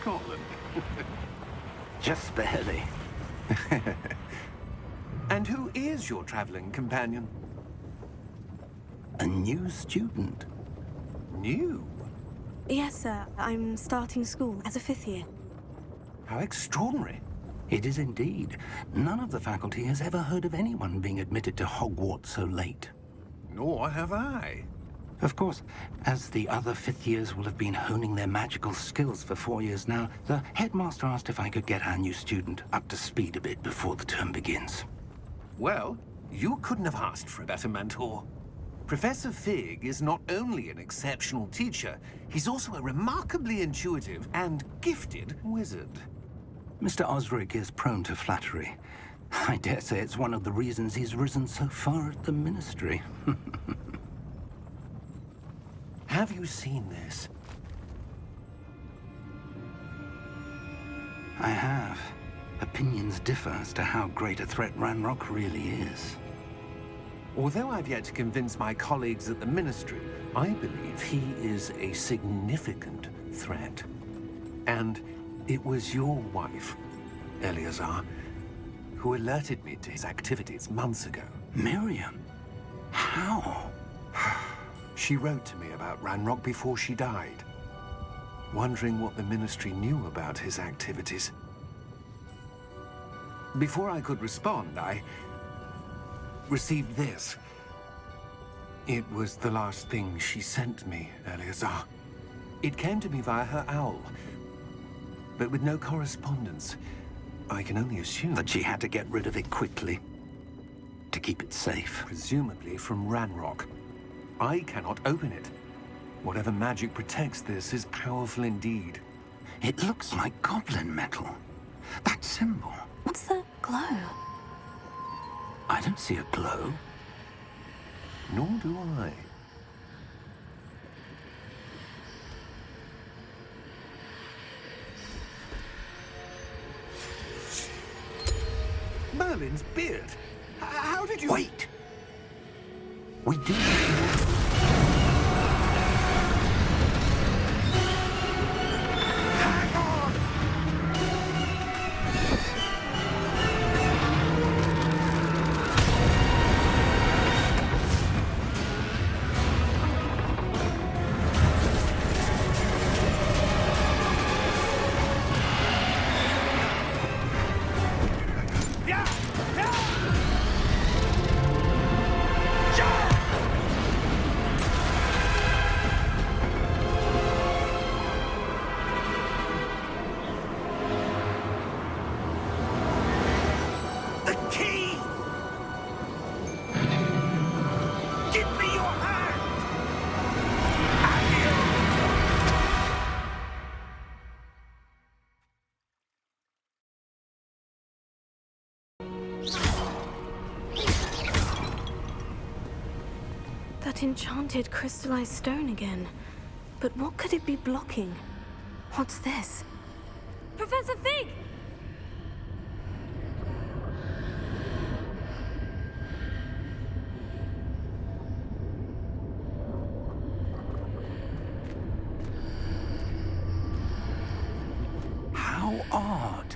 Scotland? Just barely. And who is your traveling companion? A new student. New? Yes, sir. I'm starting school as a 5th year. How extraordinary. It is indeed. None of the faculty has ever heard of anyone being admitted to Hogwarts so late. Nor have I. Of course, as the other 5th years will have been honing their magical skills for 4 years now, the headmaster asked if I could get our new student up to speed a bit before the term begins. Well, you couldn't have asked for a better mentor. Professor Fig is not only an exceptional teacher, he's also a remarkably intuitive and gifted wizard. Mr. Osric is prone to flattery. I dare say it's one of the reasons he's risen so far at the Ministry. Have you seen this? I have. Opinions differ as to how great a threat Ranrock really is. Although I've yet to convince my colleagues at the Ministry, I believe he is a significant threat. And it was your wife, Eleazar, who alerted me to his activities months ago. Miriam? How? She wrote to me about Ranrock before she died, wondering what the Ministry knew about his activities. Before I could respond, I received this. It was the last thing she sent me, Eleazar. It came to me via her owl, but with no correspondence. I can only assume That she had to get rid of it quickly, to keep it safe. presumably from Ranrock. I cannot open it. Whatever magic protects this is powerful indeed. It looks like goblin metal. That symbol. What's the glow? I don't see a glow. Nor do I. Merlin's beard. How did you... Wait! We do. Hang on! Yeah! Yeah! The key! Give me your hand! That enchanted crystallized stone again. But what could it be blocking? What's this? Professor Fig! How odd.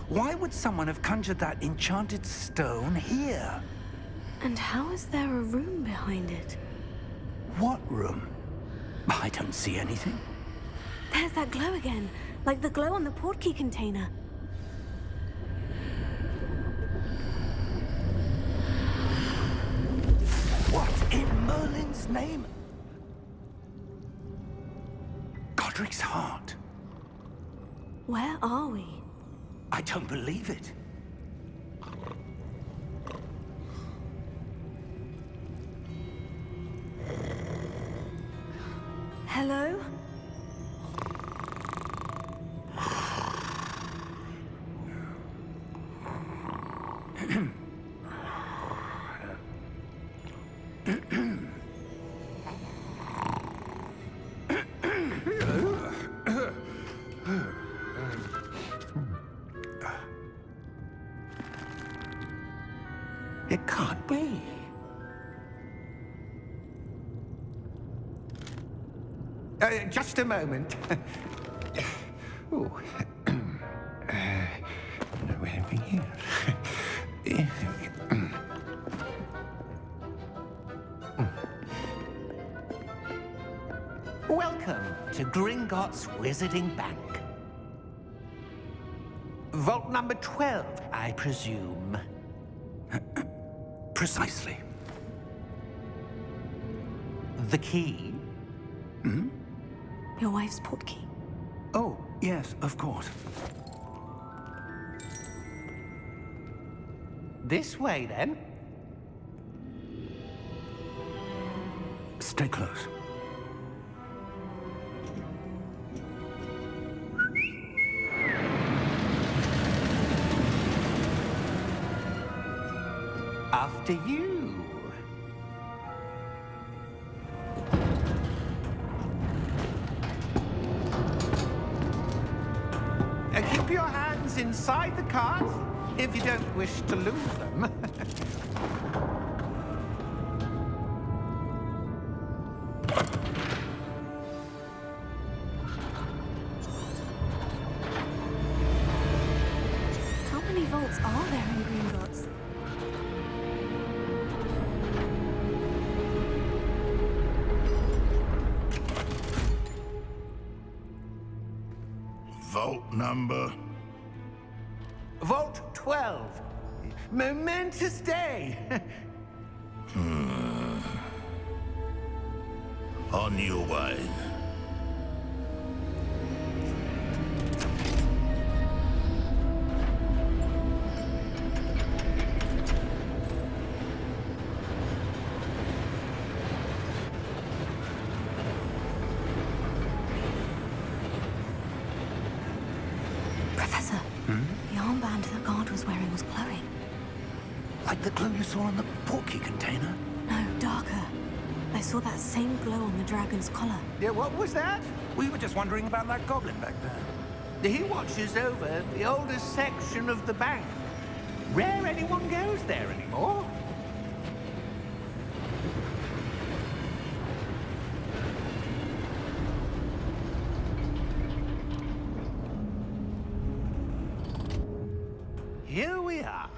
Why would someone have conjured that enchanted stone here? And how is there a room behind it? What room? I don't see anything. There's that glow again, like the glow on the portkey container. What in Merlin's name? Godric's heart. Where are we? I don't believe it. Hello? It can't be. Just a moment. Oh. Anything here? There we go. Welcome to Gringotts Wizarding Bank. Vault number 12, I presume. Precisely. The key? Your wife's portkey. Oh, yes, of course. This way, then. Stay close. After you. Keep your hands inside the cart if you don't wish to lose them. How many vaults are there in Gringotts? Vault number. Vault 12. Momentous day. On your way. Professor, the armband the guard was wearing was glowing. Like the glow you saw on the portkey container? No, darker. I saw that same glow on the dragon's collar. Yeah, what was that? We were just wondering about that goblin back there. He watches over the oldest section of the bank. Rare anyone goes there anymore. Here we are.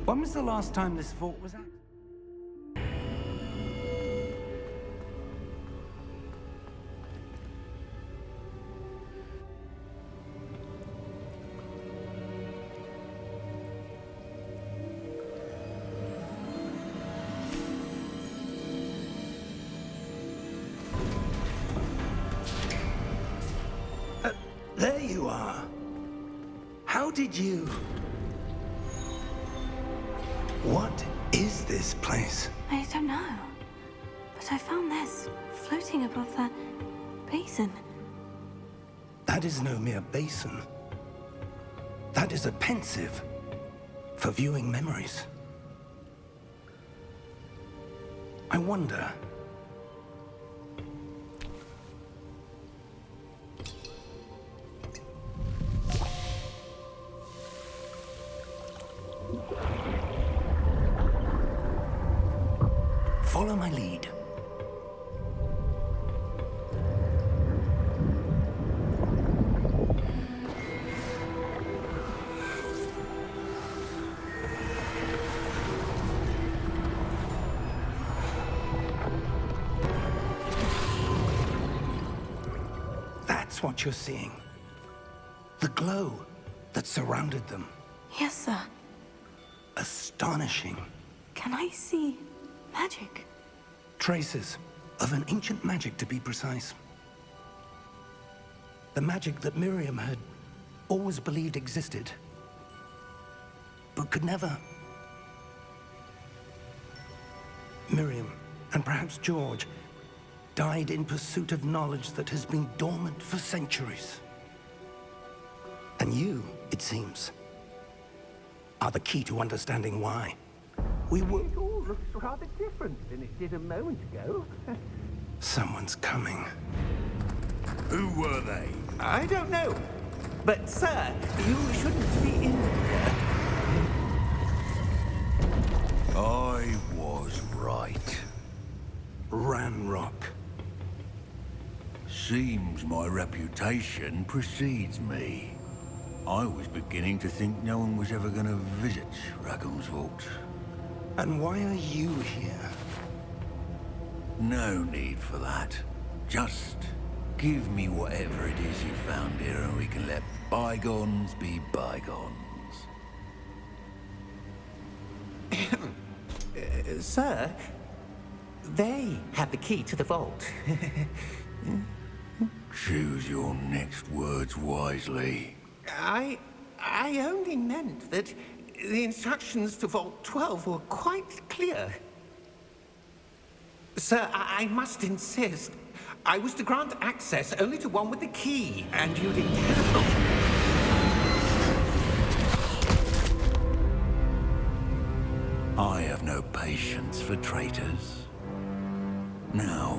When was the last time this vault was active? There you are. How did you... What is this place? I don't know. But I found this floating above that basin. That is no mere basin. That is a pensive for viewing memories. I wonder... Follow my lead. That's what you're seeing. The glow that surrounded them. Yes, sir. Astonishing. Can I see magic? Traces of an ancient magic, to be precise. The magic that Miriam had always believed existed, but could never. Miriam, and perhaps George, died in pursuit of knowledge that has been dormant for centuries. And you, it seems, are the key to understanding why. We were... It all looks rather different than it did a moment ago. Someone's coming. Who were they? I don't know. But, sir, you shouldn't be in here. I was right. Ranrock. Seems my reputation precedes me. I was beginning to think no one was ever gonna visit Rackham's vault. And why are you here? No need for that. Just give me whatever it is you found here and we can let bygones be bygones. Sir, they have the key to the vault. Choose your next words wisely. I only meant that the instructions to Vault 12 were quite clear. Sir, I must insist. I was to grant access only to one with the key, and you didn't have. I have no patience for traitors. Now,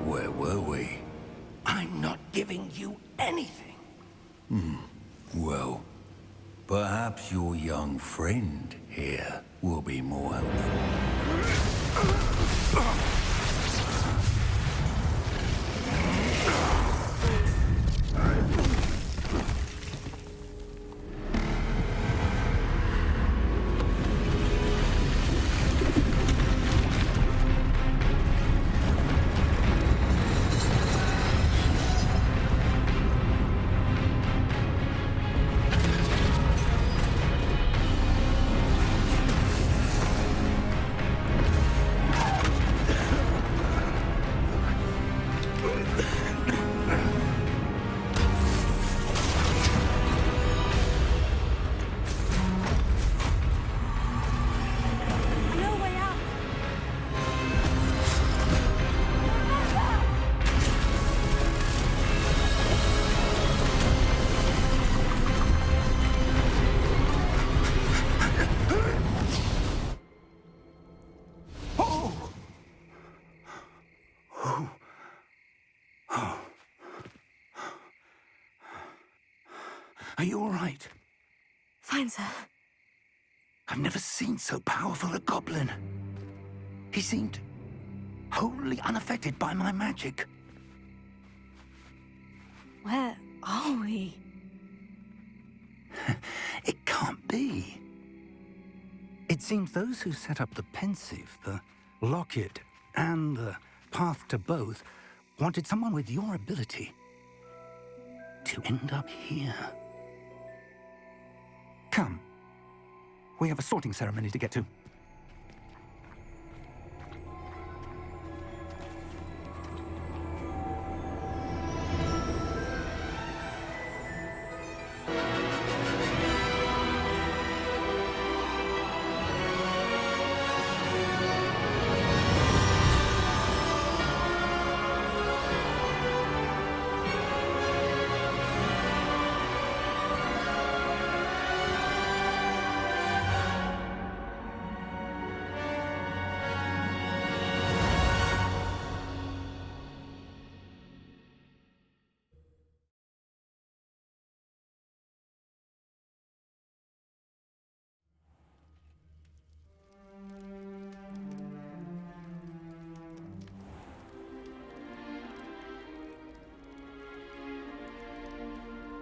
where were we? I'm not giving you anything. Well, perhaps your young friend here will be more helpful. No way out! Are you all right? Fine, sir. I've never seen so powerful a goblin. He seemed wholly unaffected by my magic. Where are we? It can't be. It seems those who set up the pensive, the locket, and the path to both wanted someone with your ability to end up here. Come. We have a sorting ceremony to get to.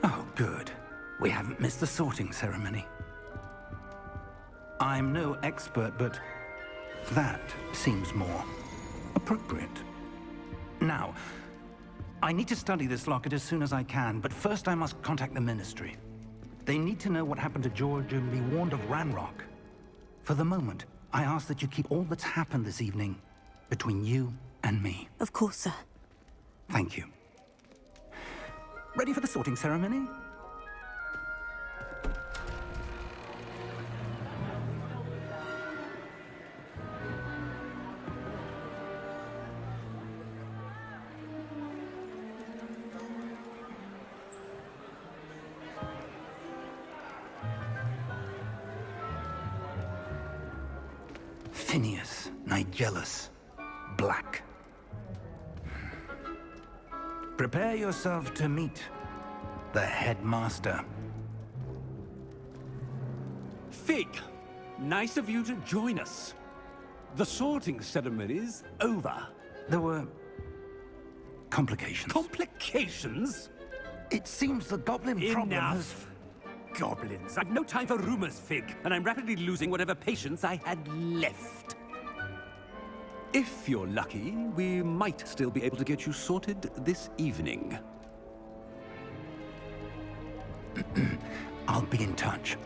Oh, good. We haven't missed the sorting ceremony. I'm no expert, but that seems more appropriate. Now, I need to study this locket as soon as I can, but first I must contact the Ministry. They need to know what happened to George and be warned of Ranrock. For the moment, I ask that you keep all that's happened this evening between you and me. Of course, sir. Thank you. Ready for the sorting ceremony? Phineas, Nigellus, Black. Prepare yourself to meet the headmaster. Fig, Nice of you to join us. The sorting ceremony's over. There were complications. Complications? It seems the goblin problem has... Enough! Goblins. I've no time for rumors, Fig, and I'm rapidly losing whatever patience I had left. If you're lucky, we might still be able to get you sorted this evening. I'll be in touch.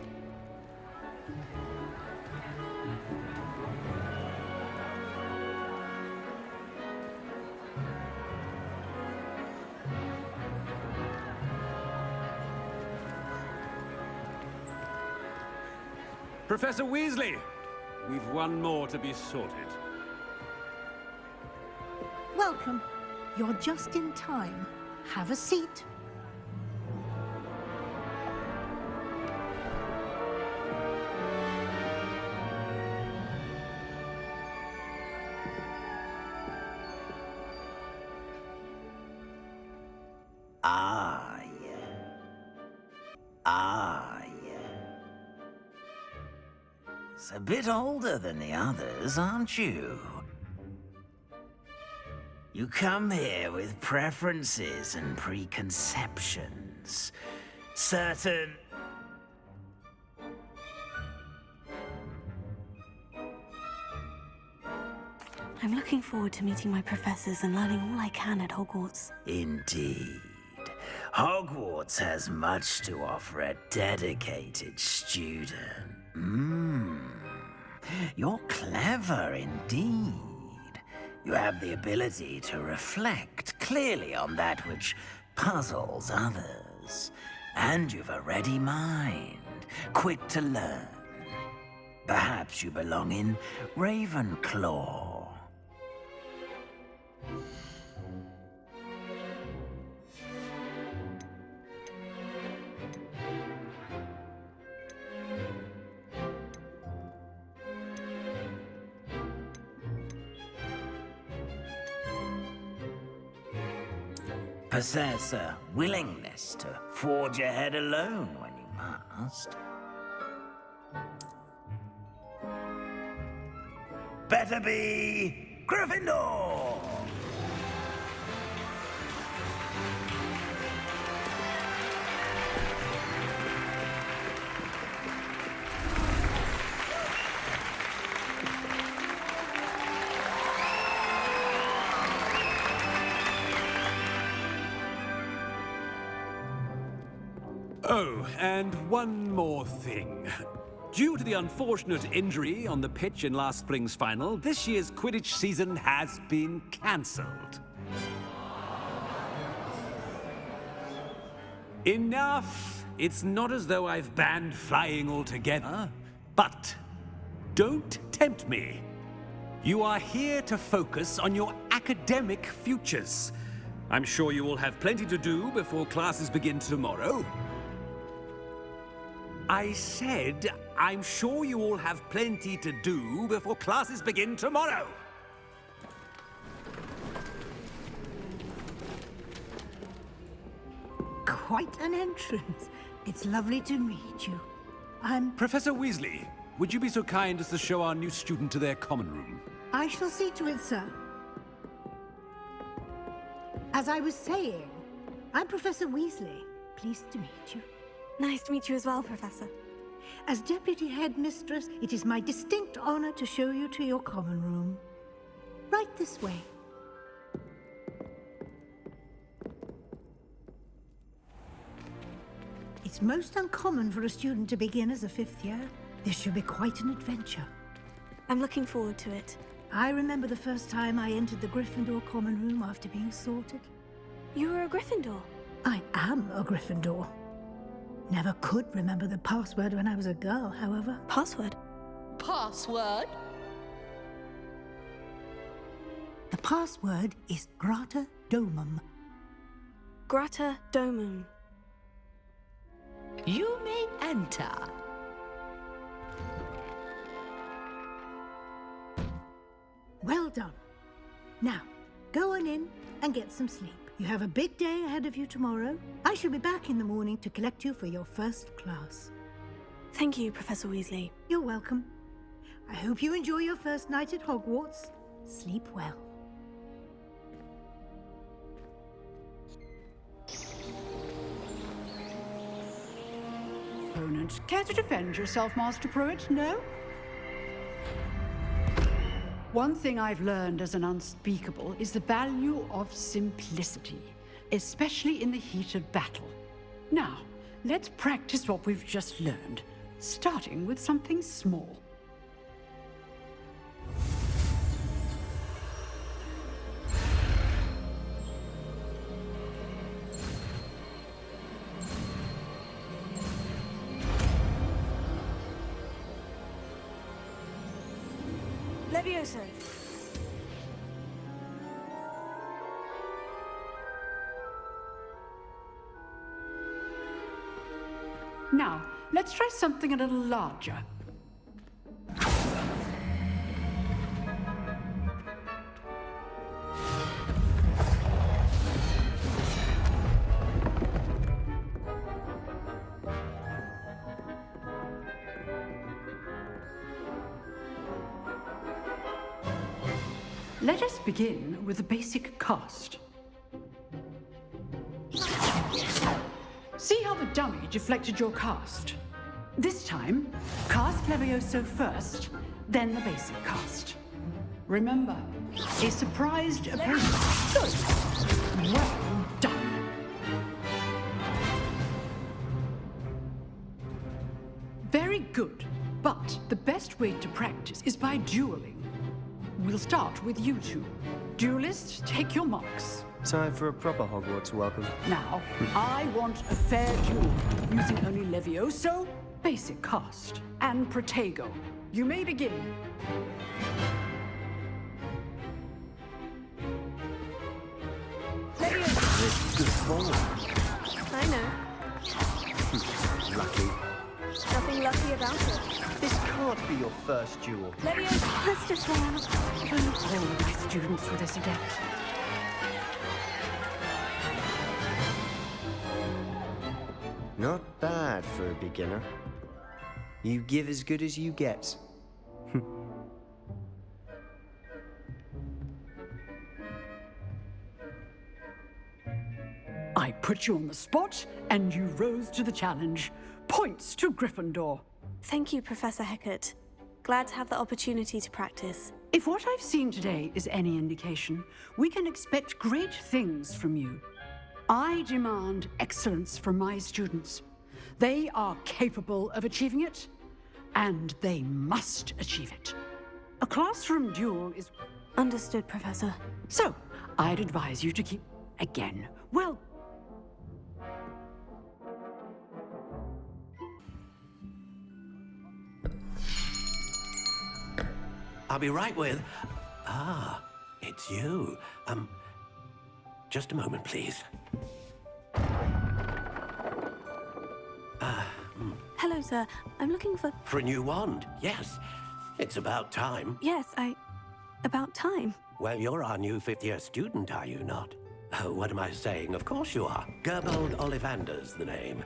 Professor Weasley, we've one more to be sorted. Welcome. You're just in time. Have a seat. Ah, yeah. Ah, yeah. It's a bit older than the others, aren't you? You come here with preferences and preconceptions. Certain... I'm looking forward to meeting my professors and learning all I can at Hogwarts. Indeed. Hogwarts has much to offer a dedicated student. You're clever indeed. You have the ability to reflect clearly on that which puzzles others. And you've a ready mind, quick to learn. Perhaps you belong in Ravenclaw. Possess a willingness to forge ahead alone when you must. Better be Gryffindor! Oh, and one more thing. Due to the unfortunate injury on the pitch in last spring's final, this year's Quidditch season has been cancelled. Enough! It's not as though I've banned flying altogether, but don't tempt me. You are here to focus on your academic futures. I'm sure you will have plenty to do before classes begin tomorrow. I said, I'm sure you all have plenty to do before classes begin tomorrow. Quite an entrance. It's lovely to meet you. Professor Weasley, would you be so kind as to show our new student to their common room? I shall see to it, sir. As I was saying, I'm Professor Weasley. Pleased to meet you. Nice to meet you as well, Professor. As Deputy Headmistress, it is my distinct honor to show you to your common room. Right this way. It's most uncommon for a student to begin as a fifth year. This should be quite an adventure. I'm looking forward to it. I remember the first time I entered the Gryffindor common room after being sorted. You were a Gryffindor? I am a Gryffindor. Never could remember the password when I was a girl, however. Password? Password? The password is Grata Domum. Grata Domum. You may enter. Well done. Now, go on in and get some sleep. You have a big day ahead of you tomorrow. I shall be back in the morning to collect you for your first class. Thank you, Professor Weasley. You're welcome. I hope you enjoy your first night at Hogwarts. Sleep well. Opponent, care to defend yourself, Master Pruitt? No? One thing I've learned as an unspeakable is the value of simplicity, especially in the heat of battle. Now, let's practice what we've just learned, starting with something small. Levioso. Now, let's try something a little larger. Let us begin with the basic cast. See how the dummy deflected your cast? This time, cast Levioso first, then the basic cast. Remember, a surprised opponent. Good. Well done. Very good, but the best way to practice is by dueling. We'll start with you two. Duelists, take your marks. Time for a proper Hogwarts welcome. Now, I want a fair duel, using only Levioso, basic cast, and Protego. You may begin. Levioso. Good form. I know. Lucky. Nothing lucky about it. This can't be your first duel. Levioso, let's just run out. If only all of my students were this adept. Not bad for a beginner. You give as good as you get. I put you on the spot, and you rose to the challenge. Points to Gryffindor. Thank you, Professor Hecat. Glad to have the opportunity to practice. If what I've seen today is any indication, we can expect great things from you. I demand excellence from my students. They are capable of achieving it, and they must achieve it. A classroom duel is... Understood, Professor. So, I'd advise you to keep... Again, well... I'll be right with... Ah, it's you. Just a moment, please. Hello, sir. I'm looking for... For a new wand, yes. It's about time. Yes, about time. Well, you're our new fifth-year student, are you not? Oh, what am I saying? Of course you are. Gerbold Ollivander's the name.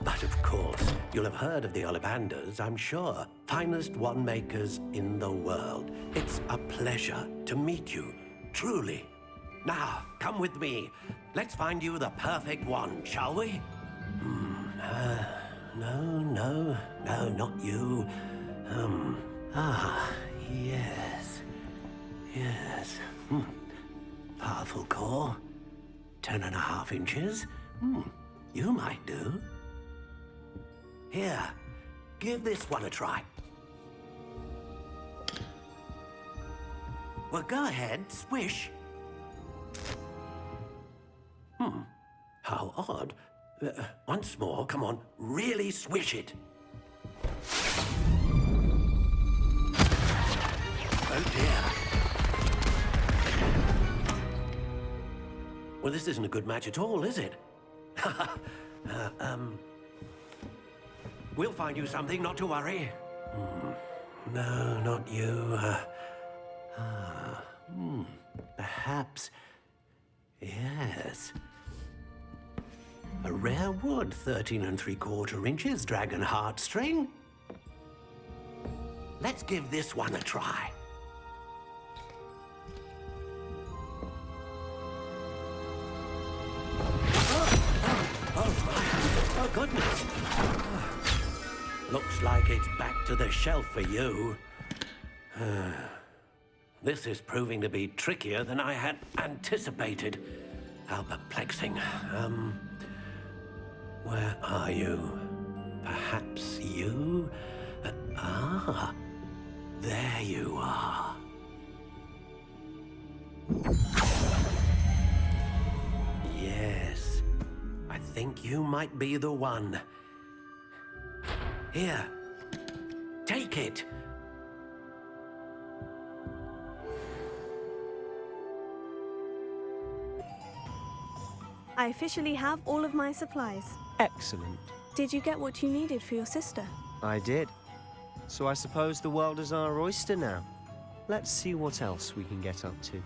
But of course, you'll have heard of the Ollivanders, I'm sure. Finest wand makers in the world. It's a pleasure to meet you, truly. Now, come with me. Let's find you the perfect wand, shall we? No, not you. Yes. Powerful core. 10.5 inches. You might do. Here, give this one a try. Well, go ahead, swish. How odd. Once more, come on, really swish it. Oh dear. Well, this isn't a good match at all, is it? We'll find you something, not to worry. No, not you. Perhaps... Yes. A rare wood, 13 3/4 inches, dragon heartstring. let's give this one a try. Oh, goodness. Looks like it's back to the shelf for you. This is proving to be trickier than I had anticipated. How perplexing. Where are you? Perhaps you? There you are. Yes, I think you might be the one. Here, take it. I officially have all of my supplies. Excellent. Did you get what you needed for your sister? I did. So I suppose the world is our oyster now. Let's see what else we can get up to.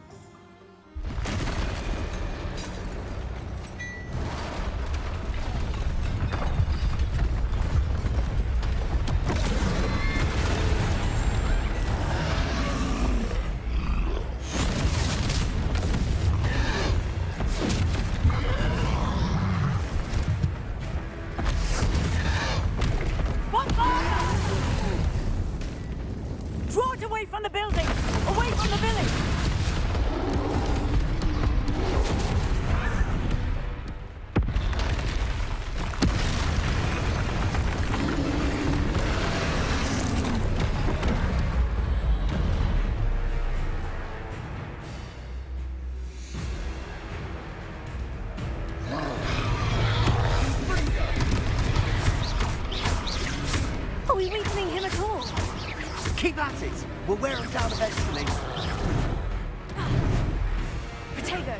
Draw it away from the building! Away from the village! Are we weakening him at all? Keep at it. We'll wear him down eventually. Protego!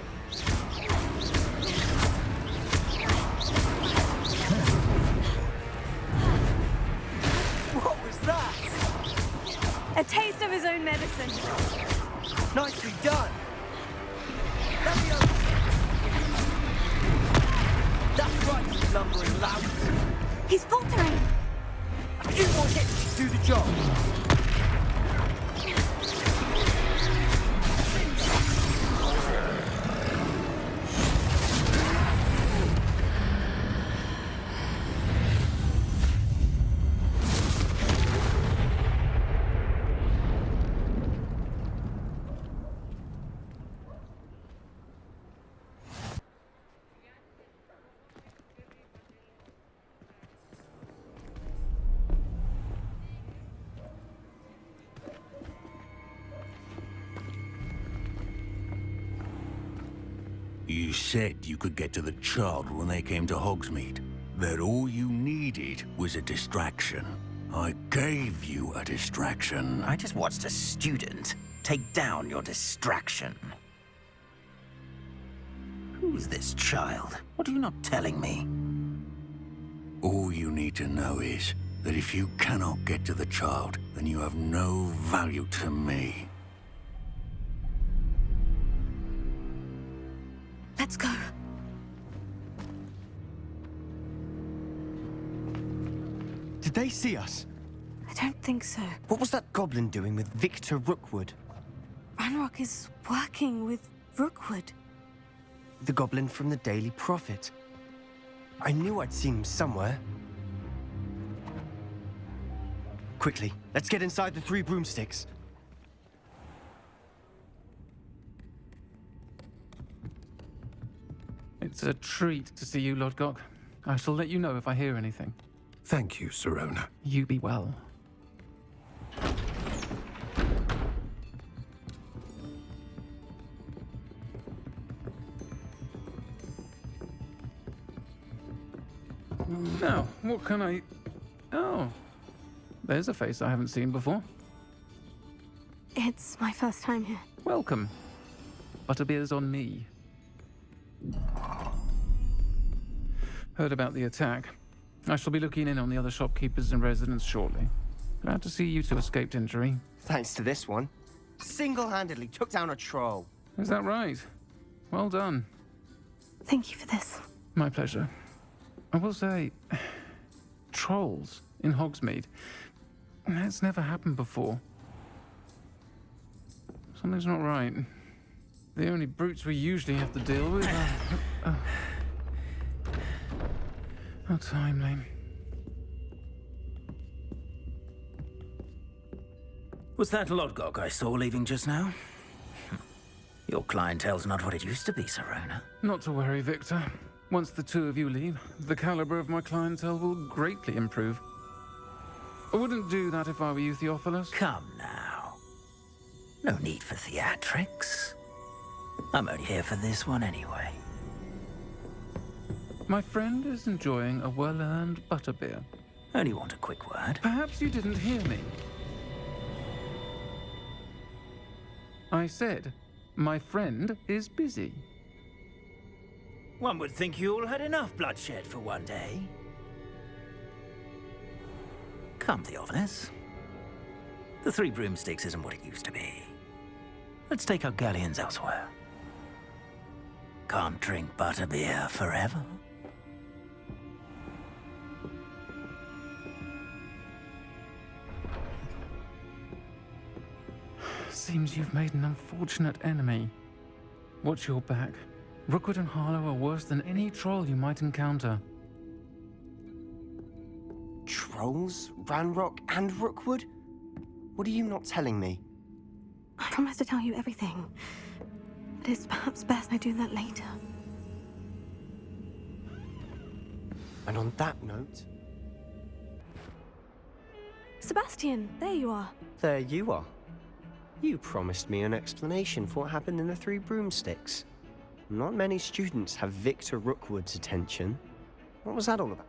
What was that? A taste of his own medicine. Nicely done. Let me over. That's right, you lumbering louts. He's faltering! A few more hits to do the job. You said you could get to the child when they came to Hogsmeade. That all you needed was a distraction. I gave you a distraction. I just watched a student take down your distraction. Who's this child? What are you not telling me? All you need to know is that if you cannot get to the child, then you have no value to me. Let's go. Did they see us? I don't think so. What was that goblin doing with Victor Rookwood? Ranrock is working with Rookwood. The goblin from the Daily Prophet. I knew I'd seen him somewhere. Quickly, let's get inside the three broomsticks. It's a treat to see you, Lodgok. I shall let you know if I hear anything. Thank you, Sirona. You be well. Now, what can I... Oh, there's a face I haven't seen before. It's my first time here. Welcome. Butterbeer's on me. Heard about the attack. I shall be looking in on the other shopkeepers and residents shortly. Glad to see you two escaped injury. Thanks to this one. Single-handedly took down a troll. Is that right? Well done. Thank you for this. My pleasure. I will say, trolls in Hogsmeade. That's never happened before. Something's not right. The only brutes we usually have to deal with are... How timely. Was that Lodgok I saw leaving just now? Your clientele's not what it used to be, Serona. Not to worry, Victor. Once the two of you leave, the caliber of my clientele will greatly improve. I wouldn't do that if I were you, Theophilus. Come now. No need for theatrics. I'm only here for this one anyway. My friend is enjoying a well-earned butterbeer. Only want a quick word. Perhaps you didn't hear me. I said, my friend is busy. One would think you all had enough bloodshed for one day. Come, Theophilus. The Three Broomsticks isn't what it used to be. Let's take our galleons elsewhere. Can't drink butterbeer forever. Seems you've made an unfortunate enemy. Watch your back. Rookwood and Harlow are worse than any troll you might encounter. Trolls? Ranrock and Rookwood? What are you not telling me? I promise to tell you everything. But it's perhaps best I do that later. And on that note... Sebastian, there you are. There you are. You promised me an explanation for what happened in the Three Broomsticks. Not many students have Victor Rookwood's attention. What was that all about?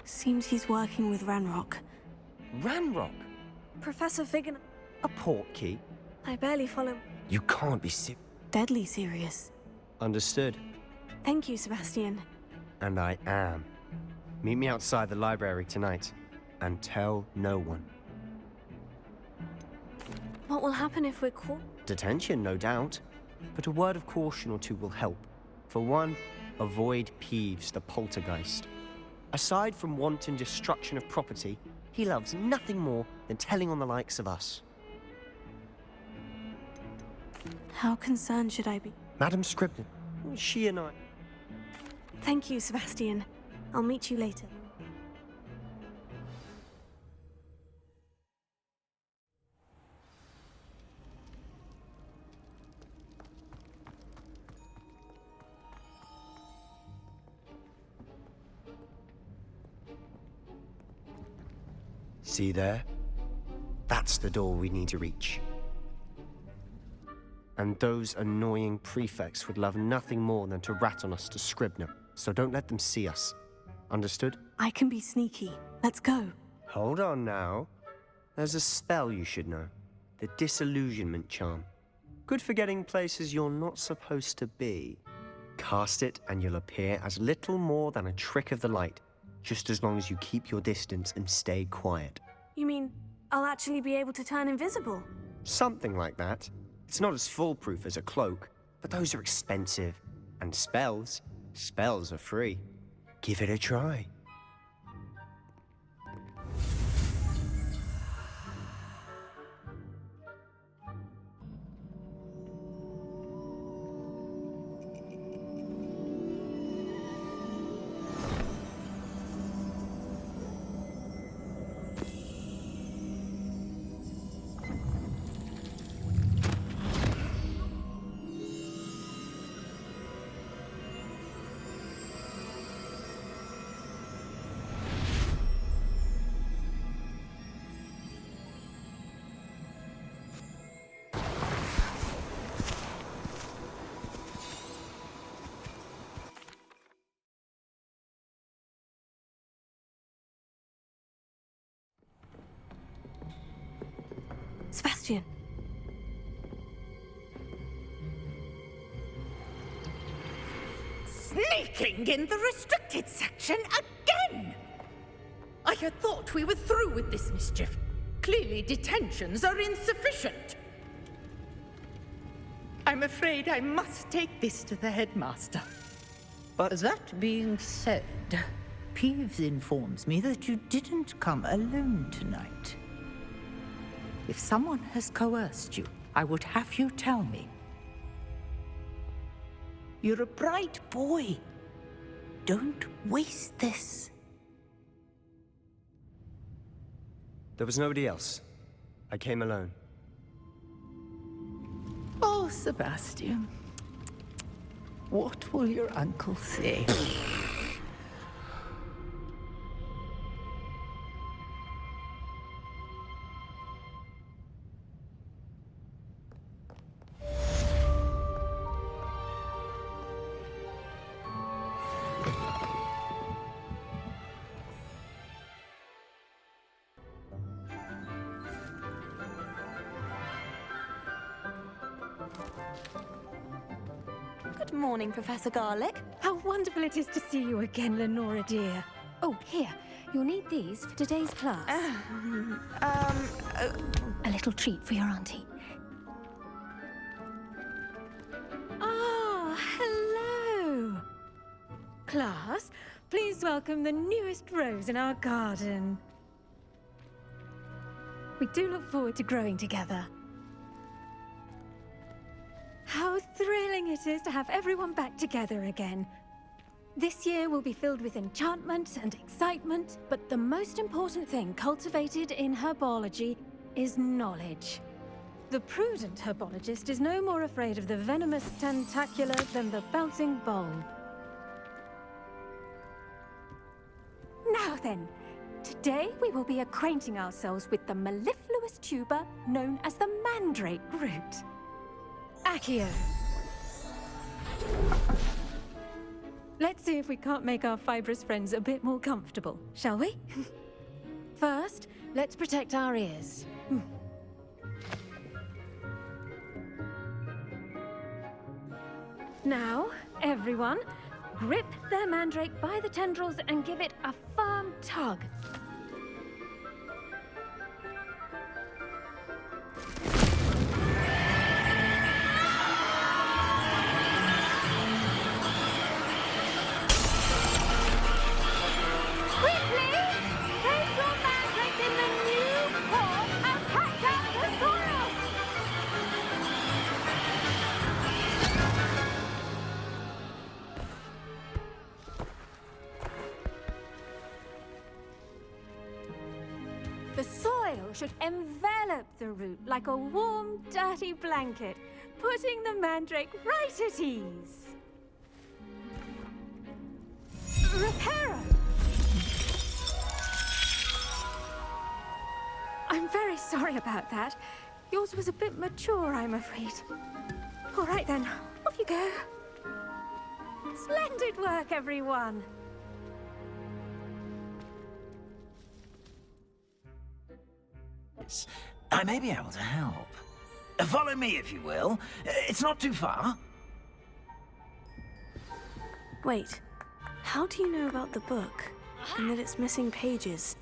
Seems he's working with Ranrock. Ranrock? Professor Figan... A portkey? I barely follow... You can't be Deadly serious. Understood. Thank you, Sebastian. And I am. Meet me outside the library tonight. And tell no one. What will happen if we're caught? Detention, no doubt. But a word of caution or two will help. For one, avoid Peeves, the poltergeist. Aside from wanton destruction of property, he loves nothing more than telling on the likes of us. How concerned should I be? Madam Scribner, she and I... Thank you, Sebastian. I'll meet you later. See there? That's the door we need to reach. And those annoying prefects would love nothing more than to rat on us to Scribner, so don't let them see us. Understood? I can be sneaky. Let's go. Hold on now. There's a spell you should know. The Disillusionment Charm. Good for getting places you're not supposed to be. Cast it and you'll appear as little more than a trick of the light, just as long as you keep your distance and stay quiet. You mean I'll actually be able to turn invisible? Something like that. It's not as foolproof as a cloak, but those are expensive. And spells are free. Give it a try. Sebastian. Sneaking in the restricted section again! I had thought we were through with this mischief. Clearly detentions are insufficient. I'm afraid I must take this to the headmaster. But that being said, Peeves informs me that you didn't come alone tonight. If someone has coerced you, I would have you tell me. You're a bright boy. Don't waste this. There was nobody else. I came alone. Oh, Sebastian. What will your uncle say? Good morning, Professor Garlick. How wonderful it is to see you again, Lenora dear. Oh, here. You'll need these for today's class. A little treat for your auntie. Ah, hello. Class, please welcome the newest rose in our garden. We do look forward to growing together. How thrilling it is to have everyone back together again. This year will be filled with enchantment and excitement, but the most important thing cultivated in herbology is knowledge. The prudent herbologist is no more afraid of the venomous tentacula than the bouncing bulb. Now then, today we will be acquainting ourselves with the mellifluous tuber known as the mandrake root. Accio. Let's see if we can't make our fibrous friends a bit more comfortable, shall we? First, let's protect our ears. Now, everyone, grip their mandrake by the tendrils and give it a firm tug. The soil should envelop the root like a warm, dirty blanket, putting the mandrake right at ease. Reparo! I'm very sorry about that. Yours was a bit mature, I'm afraid. All right then, off you go. Splendid work, everyone! I may be able to help. Follow me, if you will. It's not too far. Wait, how do you know about the book? And that it's missing pages?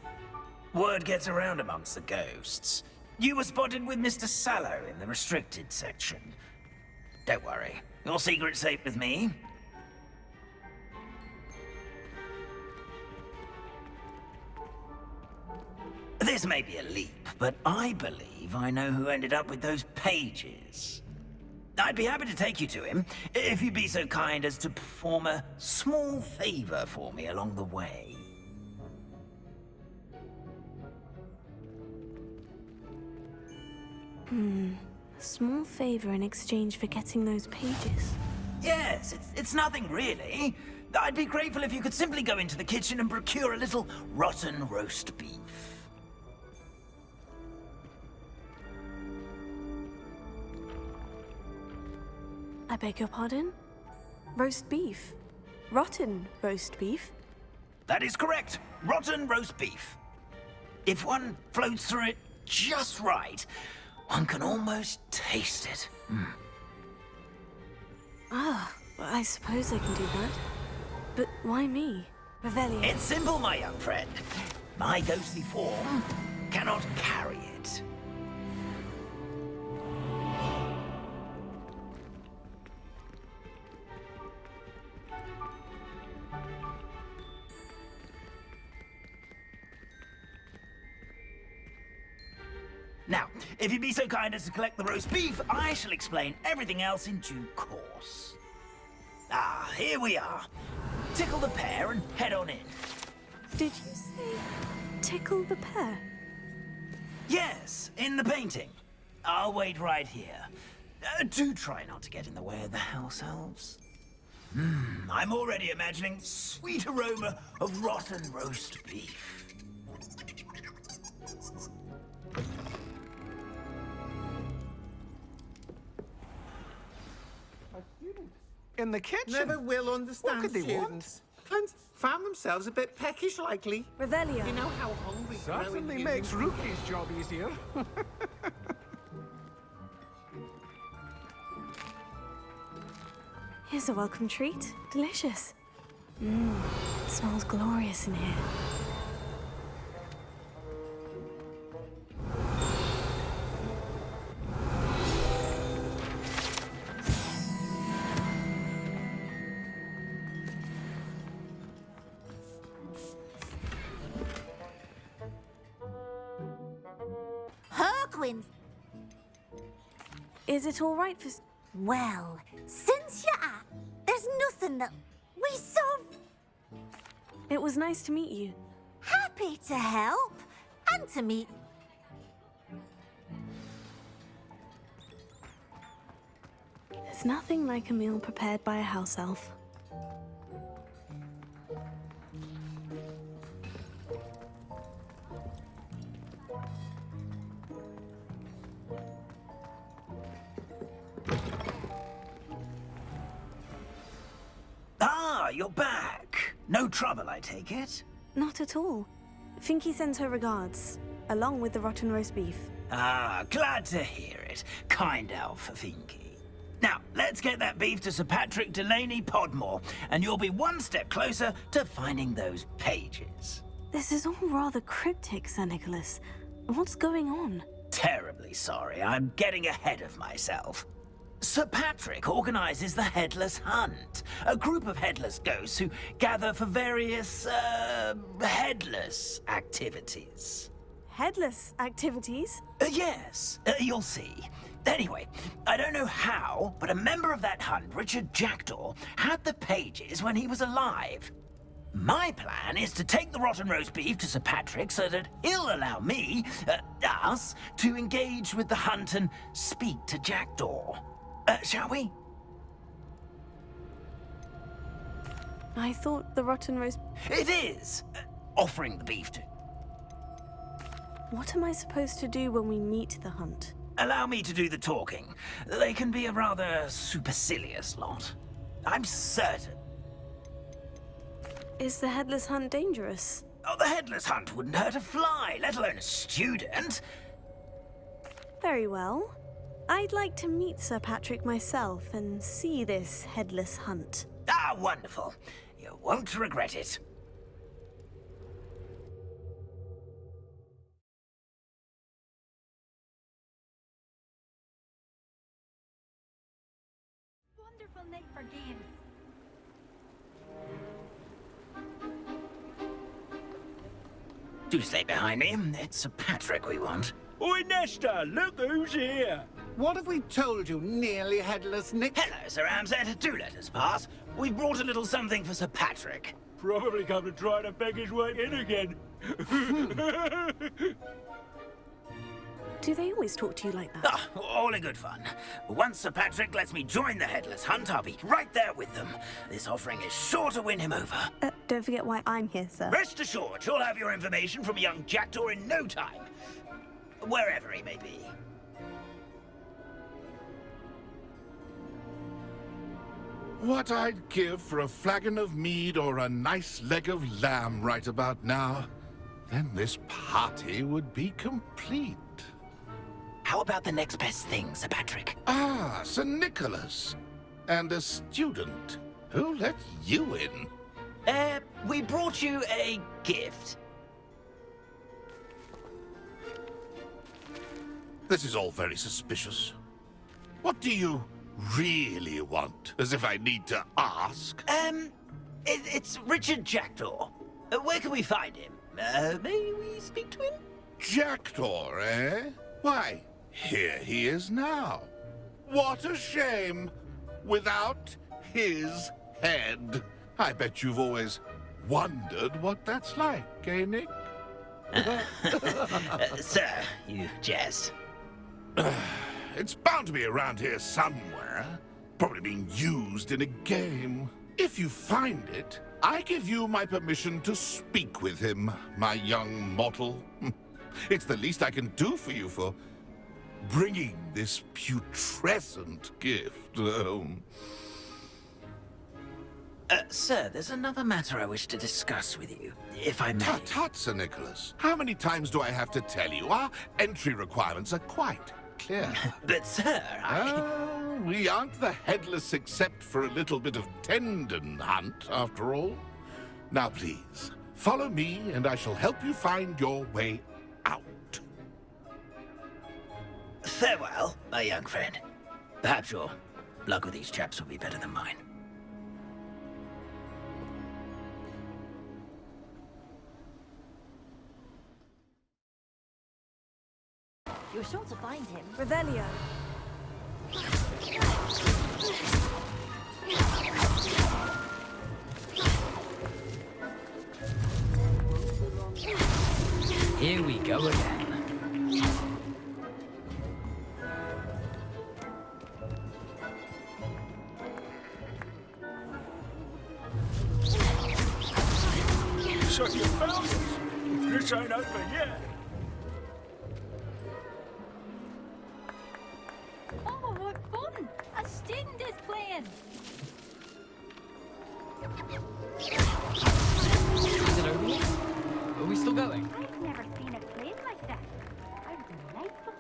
Word gets around amongst the ghosts. You were spotted with Mr. Sallow in the restricted section. Don't worry, your secret's safe with me. This may be a leap, but I believe I know who ended up with those pages. I'd be happy to take you to him, if you'd be so kind as to perform a small favor for me along the way. A small favor in exchange for getting those pages. Yes, it's nothing really. I'd be grateful if you could simply go into the kitchen and procure a little rotten roast beef. I beg your pardon? Roast beef? Rotten roast beef? That is correct. Rotten roast beef. If one floats through it just right, one can almost taste it. Ah, I suppose I can do that. But why me? Revelio. It's simple, my young friend. My ghostly form cannot carry it. If you'd be so kind as to collect the roast beef, I shall explain everything else in due course. Ah, here we are. Tickle the pear and head on in. Did you say tickle the pear? Yes, in the painting. I'll wait right here. Do try not to get in the way of the house elves. I'm already imagining sweet aroma of rotten roast beef. In the kitchen? Never will understand What could they students. And found themselves a bit peckish, likely. Revelio. You know how hungry Certainly makes Rookie's job easier. Here's a welcome treat. Delicious. It smells glorious in here. Harquins. Is it all right for... Well, since you're at, there's nothing that we so It was nice to meet you. happy to help and to meet. There's nothing like a meal prepared by a house elf. Ah, you're back. No trouble, I take it? Not at all. Finky sends her regards, along with the rotten roast beef. Ah, glad to hear it. Kind elf, Finky. Now, let's get that beef to Sir Patrick Delaney Podmore, and you'll be one step closer to finding those pages. This is all rather cryptic, Sir Nicholas. What's going on? Terribly sorry, I'm getting ahead of myself. Sir Patrick organizes the Headless Hunt, a group of headless ghosts who gather for various, headless activities. Headless activities? Yes, you'll see. Anyway, I don't know how, but a member of that hunt, Richard Jackdaw, had the pages when he was alive. My plan is to take the rotten roast beef to Sir Patrick so that he'll allow me, us, to engage with the hunt and speak to Jackdaw. Shall we? I thought the rotten roast... It is! Offering the beef to... What am I supposed to do when we meet the hunt? Allow me to do the talking. They can be a rather supercilious lot. I'm certain. Is the headless hunt dangerous? Oh, the headless hunt wouldn't hurt a fly, let alone a student. Very well. I'd like to meet Sir Patrick myself and see this headless hunt. Ah, wonderful. You won't regret it. Wonderful night for games. Do stay behind me. It's Sir Patrick we want. Oi, Nesta, look who's here. What have we told you, nearly headless Nick? Hello, Sir Amset. Do let us pass. We've brought a little something for Sir Patrick. Probably come to try to beg his way in again. Do they always talk to you like that? Ah, all in good fun. Once Sir Patrick lets me join the Headless Hunt, I'll be right there with them. This offering is sure to win him over. Don't forget why I'm here, sir. Rest assured, you'll have your information from young Jackdaw in no time. Wherever he may be. What I'd give for a flagon of mead or a nice leg of lamb right about now. Then this party would be complete. How about the next best thing, Sir Patrick? Ah, Sir Nicholas. And a student. Who let you in? We brought you a gift. This is all very suspicious. What do you really want? As if I need to ask. It's Richard Jackdaw. Where can we find him? May we speak to him? Jackdaw, eh? Why? here he is now. What a shame! Without his head. I bet you've always wondered what that's like, eh, Nick? Sir, you jest. It's bound to be around here somewhere. Probably being used in a game. If you find it, I give you my permission to speak with him, my young mortal. It's the least I can do for you for bringing this putrescent gift home. Sir, there's another matter I wish to discuss with you, if I may. Tut, Sir Nicholas. How many times do I have to tell you? Our entry requirements are quite clear. But, sir, we aren't the headless except for a little bit of tendon hunt, after all. Now, please, follow me, and I shall help you find your way out. Farewell, my young friend. Perhaps your luck with these chaps will be better than mine. You're sure to find him. Revelio. Here we go again. So you found us? This ain't over yet. Oh, what fun! A student is playing! Is it over yet? Are we still going? I've never seen it played like that. How delightful.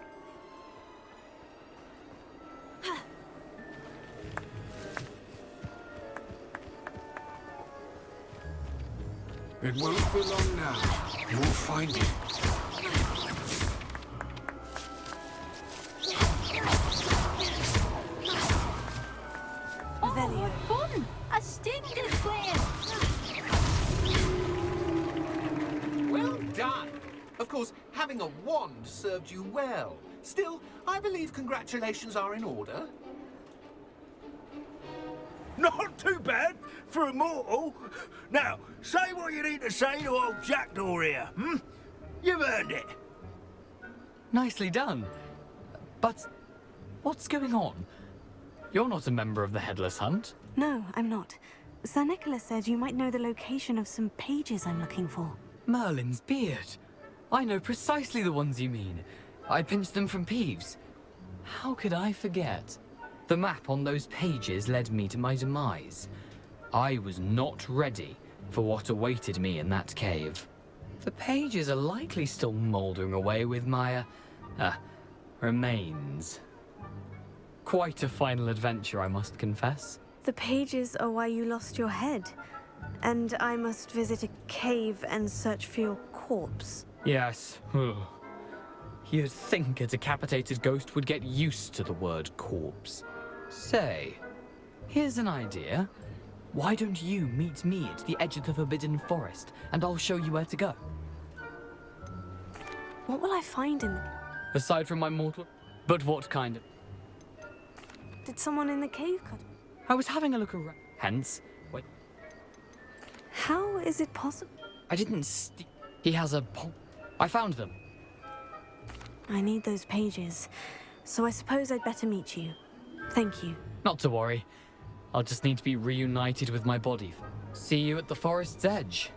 It won't be long now. You'll find it. Oh, what fun! A student is playing! Well done! Of course, having a wand served you well. Still, I believe congratulations are in order. Not too bad for a mortal. Now, say what you need to say to old Jackdaw here, hmm? You've earned it. Nicely done. But what's going on? You're not a member of the Headless Hunt. No, I'm not. Sir Nicholas said you might know the location of some pages I'm looking for. Merlin's beard. I know precisely the ones you mean. I pinched them from Peeves. How could I forget? The map on those pages led me to my demise. I was not ready for what awaited me in that cave. The pages are likely still mouldering away with my, remains. Quite a final adventure, I must confess. The pages are why you lost your head. And I must visit a cave and search for your corpse. Yes. You'd think a decapitated ghost would get used to the word corpse. Say, here's an idea. Why don't you meet me at the edge of the Forbidden Forest, and I'll show you where to go? What will I find in the... Aside from my mortal... But what kind of... Did someone in the cave cut? I was having a look around. Hence, wait. How is it possible? I didn't He has a... I found them. I need those pages, so I suppose I'd better meet you. Thank you. Not to worry. I'll just need to be reunited with my body. See you at the forest's edge.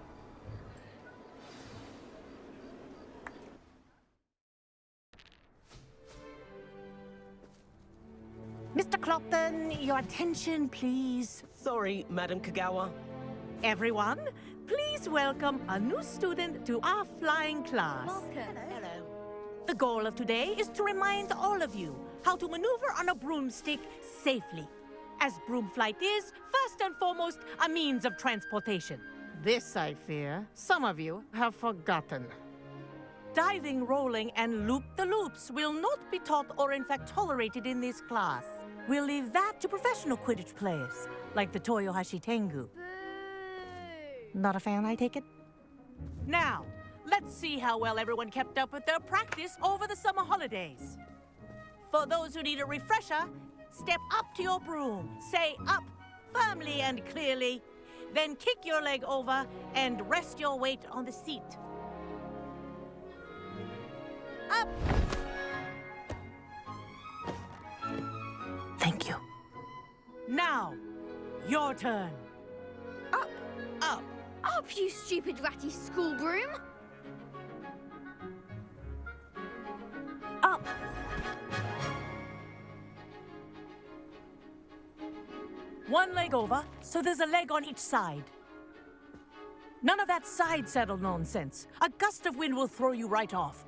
Mr. Clopton, your attention, please. Sorry, Madam Kagawa. Everyone, please welcome a new student to our flying class. Hello. The goal of today is to remind all of you how to maneuver on a broomstick safely, as broom flight is, first and foremost, a means of transportation. This, I fear, some of you have forgotten. Diving, rolling, and loop-the-loops will not be taught or in fact tolerated in this class. We'll leave that to professional Quidditch players, like the Toyohashi Tengu. Not a fan, I take it? Now, let's see how well everyone kept up with their practice over the summer holidays. For those who need a refresher, step up to your broom. Say up firmly and clearly. Then kick your leg over and rest your weight on the seat. Up. Thank you. Now, your turn. Up. Up. Up, you stupid ratty school broom. Up. One leg over, so there's a leg on each side. None of that side saddle nonsense. A gust of wind will throw you right off.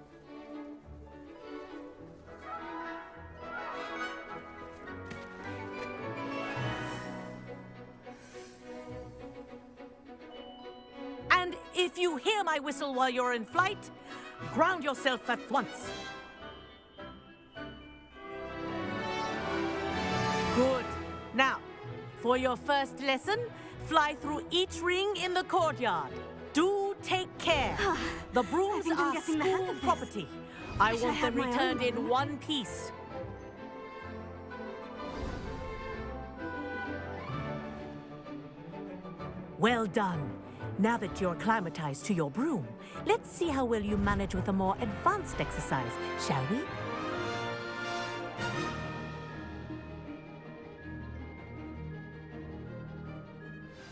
And if you hear my whistle while you're in flight, ground yourself at once. Good. Now, for your first lesson, fly through each ring in the courtyard. Do take care. The brooms are school property. I want them returned in one piece. Well done. Now that you're acclimatized to your broom, let's see how well you manage with a more advanced exercise, shall we?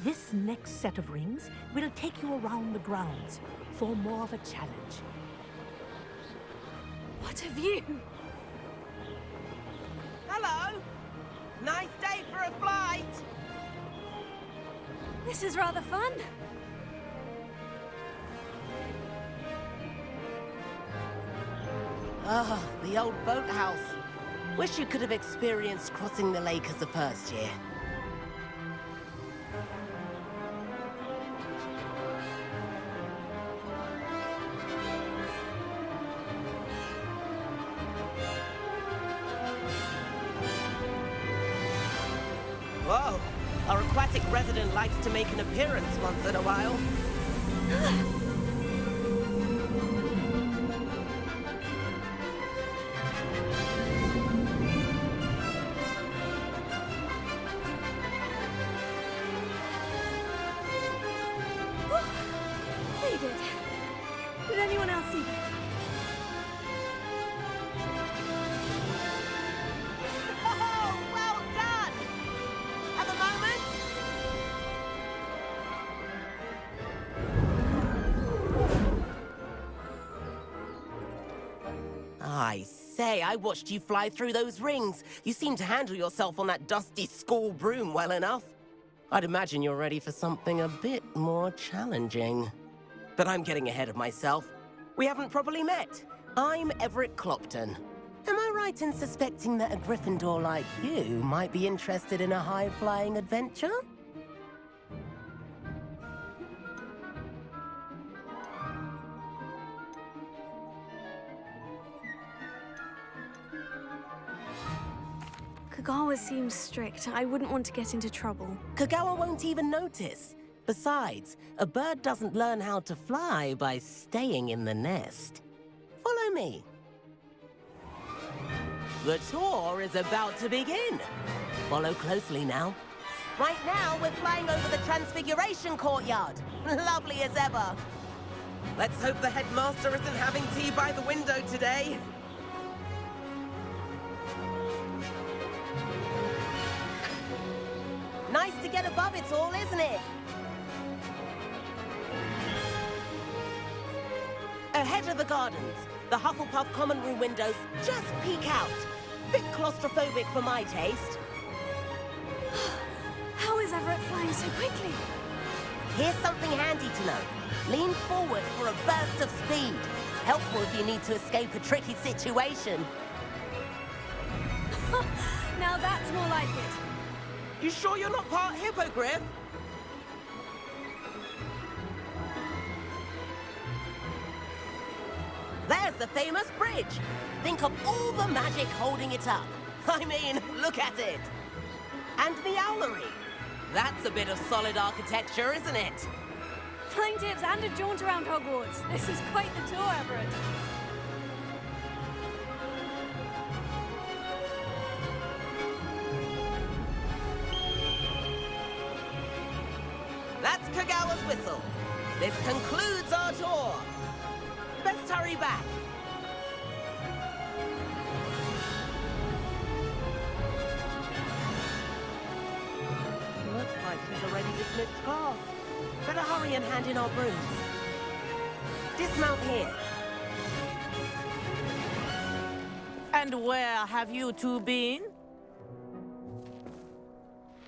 This next set of rings will take you around the grounds for more of a challenge. What a view! Hello! Nice day for a flight! This is rather fun. Ah, the old boathouse. Wish you could have experienced crossing the lake as the first year. Whoa! Our aquatic resident likes to make an appearance once in a while. They did. Did anyone else see that? Oh, well done! At the moment... I say, I watched you fly through those rings. You seem to handle yourself on that dusty school broom well enough. I'd imagine you're ready for something a bit more challenging. But I'm getting ahead of myself. We haven't properly met. I'm Everett Clopton. Am I right in suspecting that a Gryffindor like you might be interested in a high-flying adventure? Kagawa seems strict. I wouldn't want to get into trouble. Kagawa won't even notice. Besides, a bird doesn't learn how to fly by staying in the nest. Follow me. The tour is about to begin. Follow closely now. Right now, we're flying over the Transfiguration Courtyard. Lovely as ever. Let's hope the headmaster isn't having tea by the window today. Nice to get above it all, isn't it? Ahead of the gardens, the Hufflepuff common room windows just peek out. Bit claustrophobic for my taste. How is Everett flying so quickly? Here's something handy to know. Lean forward for a burst of speed. Helpful if you need to escape a tricky situation. Now that's more like it. You sure you're not part hippogriff? There's the famous bridge. Think of all the magic holding it up. I mean, look at it. And the owlery. That's a bit of solid architecture, isn't it? Flying tips and a jaunt around Hogwarts. This is quite the tour, Everett. Kagawa's whistle. This concludes our tour. Best hurry back. Looks like she's already dismissed class. Better hurry and hand in our brooms. Dismount here. And where have you two been?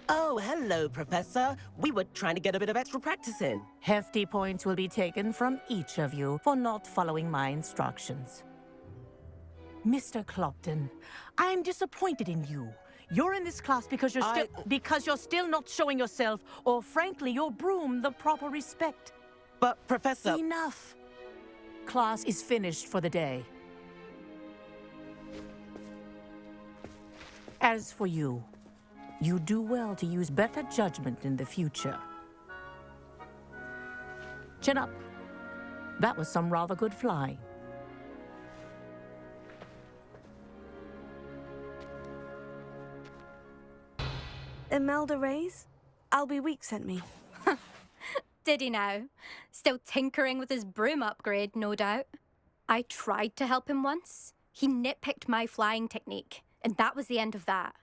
Oh, hello, Professor. We were trying to get a bit of extra practice in. Hefty points will be taken from each of you for not following my instructions. Mr. Clopton, I'm disappointed in you. You're in this class because you're still not showing yourself, or frankly, your broom the proper respect. But, Professor... Enough. Class is finished for the day. As for you, you do well to use better judgment in the future. Chin up. That was some rather good flying. Imelda Reyes? Albie Week sent me. Did he now? Still tinkering with his broom upgrade, no doubt. I tried to help him once. He nitpicked my flying technique, and that was the end of that.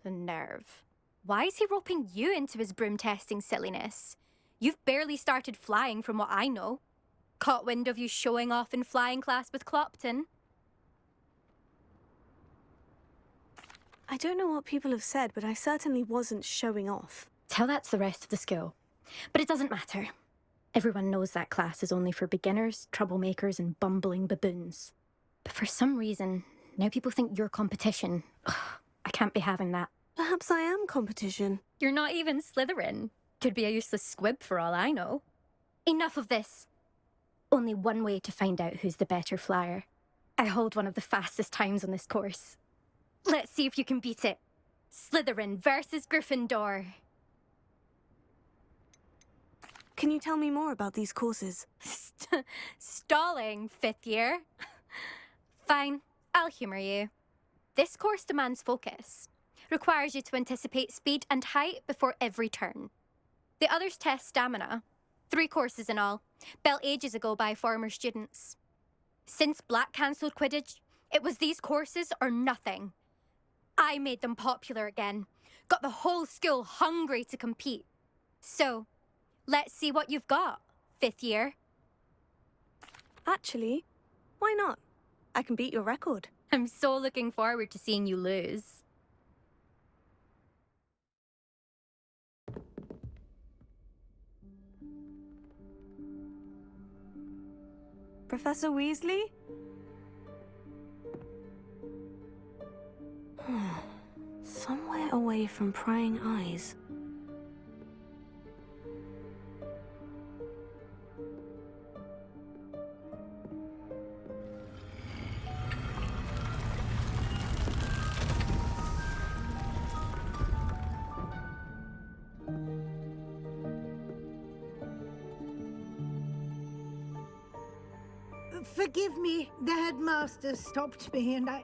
The nerve. Why is he roping you into his broom testing silliness? You've barely started flying from what I know. Caught wind of you showing off in flying class with Clopton. I don't know what people have said, but I certainly wasn't showing off. Tell that to the rest of the school. But it doesn't matter. Everyone knows that class is only for beginners, troublemakers, and bumbling baboons. But for some reason, now people think you're competition. Ugh, I can't be having that. Perhaps I am competition. You're not even Slytherin. Could be a useless squib for all I know. Enough of this. Only one way to find out who's the better flyer. I hold one of the fastest times on this course. Let's see if you can beat it. Slytherin versus Gryffindor. Can you tell me more about these courses? Stalling, 5th year. Fine, I'll humour you. This course demands focus. Requires you to anticipate speed and height before every turn. The others test stamina. 3 courses in all, built ages ago by former students. Since Black cancelled Quidditch, it was these courses or nothing. I made them popular again. Got the whole school hungry to compete. So, let's see what you've got, 5th year. Actually, why not? I can beat your record. I'm so looking forward to seeing you lose. Professor Weasley? Somewhere away from prying eyes. Forgive me, the headmaster stopped me and I...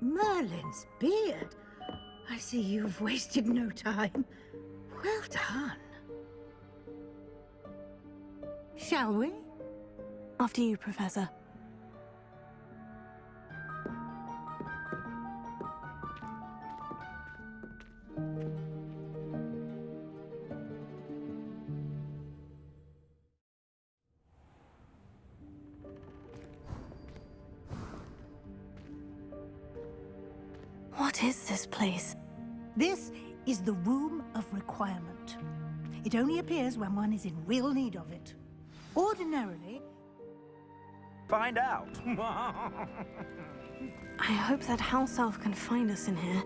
Merlin's beard. I see you've wasted no time. Well done. Shall we? After you, Professor. What is this place? This is the Room of Requirement. It only appears when one is in real need of it. Ordinarily... Find out. I hope that house elf can find us in here.